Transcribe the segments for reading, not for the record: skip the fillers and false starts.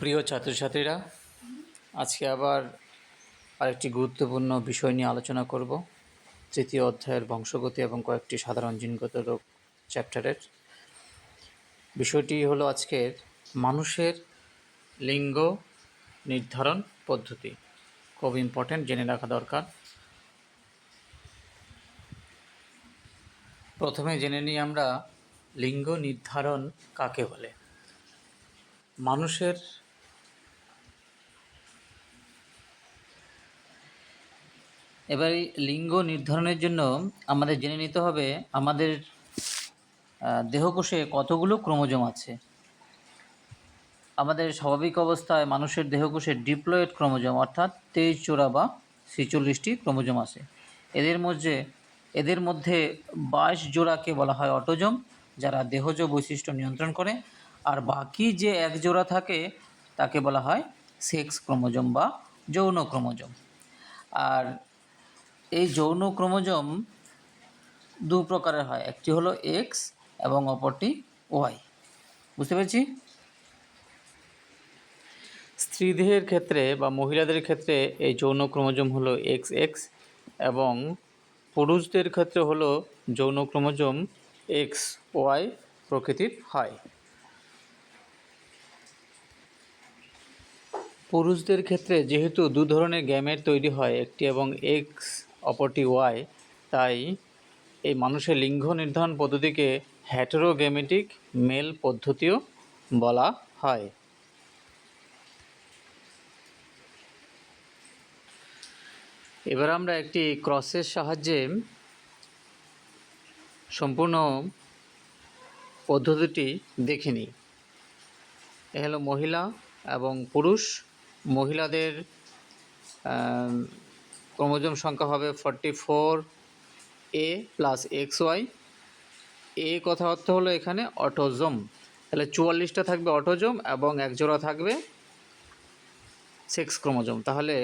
প্রিয় ছাত্রছাত্রীরা, আজকে আবার আরেকটি গুরুত্বপূর্ণ বিষয় নিয়ে আলোচনা করব। তৃতীয় অধ্যায়ের বংশগতি এবং কয়েকটি সাধারণ জিনগত রোগ চ্যাপ্টারের বিষয়টি হলো আজকের মানুষের লিঙ্গ নির্ধারণ পদ্ধতি। খুব ইম্পর্ট্যান্ট, জেনে রাখা দরকার। প্রথমে জেনে নিই আমরা লিঙ্গ নির্ধারণ কাকে বলে। মানুষের এবার এই লিঙ্গ নির্ধারণের জন্য আমাদের জেনে নিতে হবে আমাদের দেহকোষে কতগুলো ক্রোমোজোম আছে। আমাদের স্বাভাবিক অবস্থায় মানুষের দেহকোষে ডিপ্লয়েড ক্রোমোজোম অর্থাৎ 23 জোড়া বা 46টি ক্রোমোজোম আছে। এদের মধ্যে 22 জোড়াকে বলা হয় অটোজোম, যারা দেহজ বৈশিষ্ট্য নিয়ন্ত্রণ করে, আর বাকি যে এক জোড়া থাকে তাকে বলা হয় সেক্স ক্রোমোজোম বা যৌন ক্রোমোজোম। আর এই যৌন ক্রোমোজোম দু প্রকারের হয়, একটি হলো এক্স এবং অপরটি ওয়াই। বুঝতে পেরেছি? স্ত্রীদেহের ক্ষেত্রে বা মহিলাদের ক্ষেত্রে এই যৌন ক্রোমোজোম হলো এক্স এক্স এবং পুরুষদের ক্ষেত্রে হলো যৌন ক্রোমোজোম এক্স ওয়াই প্রকৃতির হয়। পুরুষদের ক্ষেত্রে যেহেতু দু ধরনের গ্যামেট তৈরি হয়, একটি এবং এক্স অপরটি ওয়াই, তাই এই মানুষের লিঙ্গ নির্ধারণ পদ্ধতিকে হেটেরোগ্যামেটিক মেল পদ্ধতিও বলা হয়। এবার আমরা একটি ক্রসের সাহায্যে সম্পূর্ণ পদ্ধতিটি দেখে নিই। এ হলো মহিলা এবং পুরুষ। মহিলাদের ক্রোমোজোম সংখ্যা হবে 44A প্লাস XY। এ কথা অর্থ হলো এখানে অটোজোম, তাহলে 44টা থাকবে অটোজোম এবং এক জোড়া থাকবে সেক্স ক্রোমোজোম। তাহলে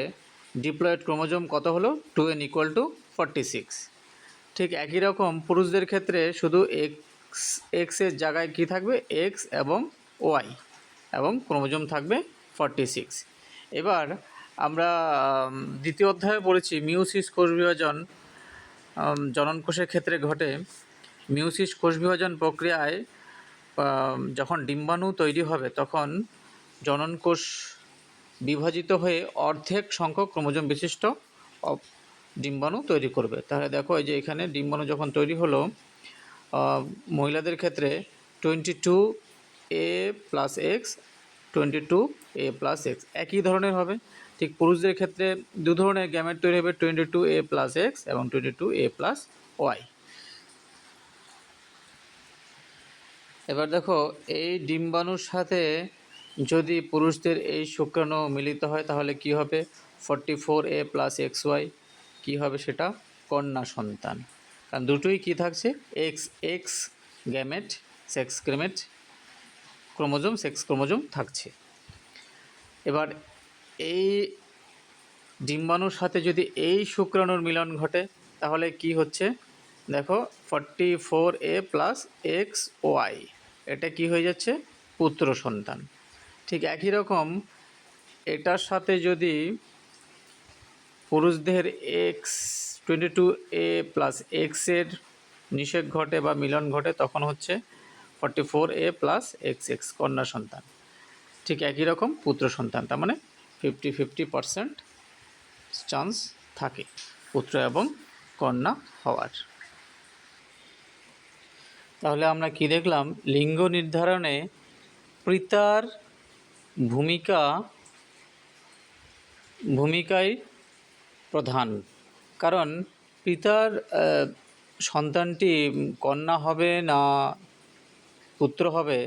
ডিপ্লয়েড ক্রোমোজোম কত হলো? 2n = 46। ঠিক একই রকম পুরুষদের ক্ষেত্রে শুধু এক্সের জায়গায় কি থাকবে? এক্স এবং ওয়াই, এবং ক্রোমোজোম থাকবে 46। এবার আমরা দ্বিতীয় অধ্যায়ে পড়েছি মিওসিস কোষ বিভাজন জনন কোষের ক্ষেত্রে ঘটে। মিওসিস কোষ বিভাজন প্রক্রিয়ায় যখন ডিম্বাণু তৈরি হবে তখন জনন কোষ বিভাজিত হয়ে অর্ধেক সংখ্যক ক্রোমোজোম বিশিষ্ট ডিম্বাণু তৈরি করবে। তাহলে দেখো, এই যে এখানে ডিম্বাণু যখন তৈরি হলো, মহিলাদের ক্ষেত্রে 22A plus x, 22A plus x একই ধরনের হবে। ঠিক পুরুষদের ক্ষেত্রে দু ধরনের গ্যামেট তৈরি হবে, 22A প্লাস এক্স এবং 22A প্লাস ওয়াই। এবার দেখো, এই ডিম্বাণুর সাথে যদি পুরুষদের এই শুক্রাণু মিলিত হয় তাহলে কি হবে? 44A প্লাস XY কী হবে? সেটা কন্যা সন্তান, কারণ দুটোই কি থাকছে? X x gamete, sex gamete chromosome, sex chromosome থাকছে। এবার এই ডিম্বাণুর সাথে যদি এই শুক্রাণুর মিলন ঘটে তাহলে কি হচ্ছে? দেখো, 44A প্লাস XY এটা কি হয়ে যাচ্ছে? পুত্র সন্তান। ঠিক একই রকম এটার সাথে যদি পুরুষদের এক্স 22A প্লাস এক্সের নিষেক ঘটে বা মিলন ঘটে তখন হচ্ছে 44A প্লাস XX কন্যা সন্তান। ঠিক একই রকম পুত্র সন্তান, তার মানে 50-50% চান্স থাকে পুত্র এবং কন্যা হওয়ার। তাহলে আমরা কি দেখলাম? লিঙ্গ নির্ধারণে পিতার ভূমিকাই প্রধান, কারণ পিতার সন্তানটি কন্যা হবে না পুত্র হবে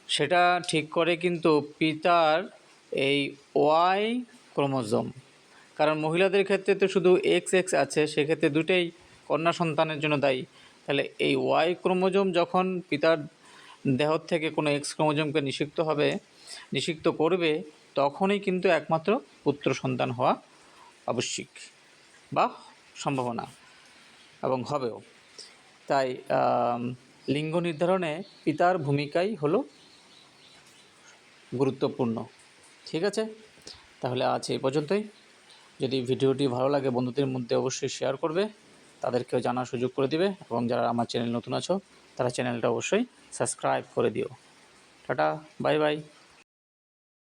সেটা ঠিক করে কিন্তু পিতার এই ওয়াই ক্রোমোজোম। কারণ মহিলাদের ক্ষেত্রে তো শুধু এক্স এক্স আছে, সেক্ষেত্রে দুটোই কন্যা সন্তানের জন্য দায়ী। তাহলে এই ওয়াই ক্রোমোজোম যখন পিতার দেহ থেকে কোনো এক্স ক্রোমোজোমকে নিষিক্ত করবে তখনই কিন্তু একমাত্র পুত্র সন্তান হওয়া আবশ্যিক বা সম্ভাবনা, এবং হবেও। তাই লিঙ্গ নির্ধারণে পিতার ভূমিকাই হলো গুরুত্বপূর্ণ। ঠিক আছে, তাহলে আজ এই পর্যন্তই। যদি ভিডিওটি ভালো লাগে বন্ধুদের মধ্যে অবশ্যই শেয়ার করবে, তাদেরকেও জানার সুযোগ করে দিবে, এবং যারা আমার চ্যানেল নতুন আছো তারা চ্যানেলটা অবশ্যই সাবস্ক্রাইব করে দিও। Tata, bye bye.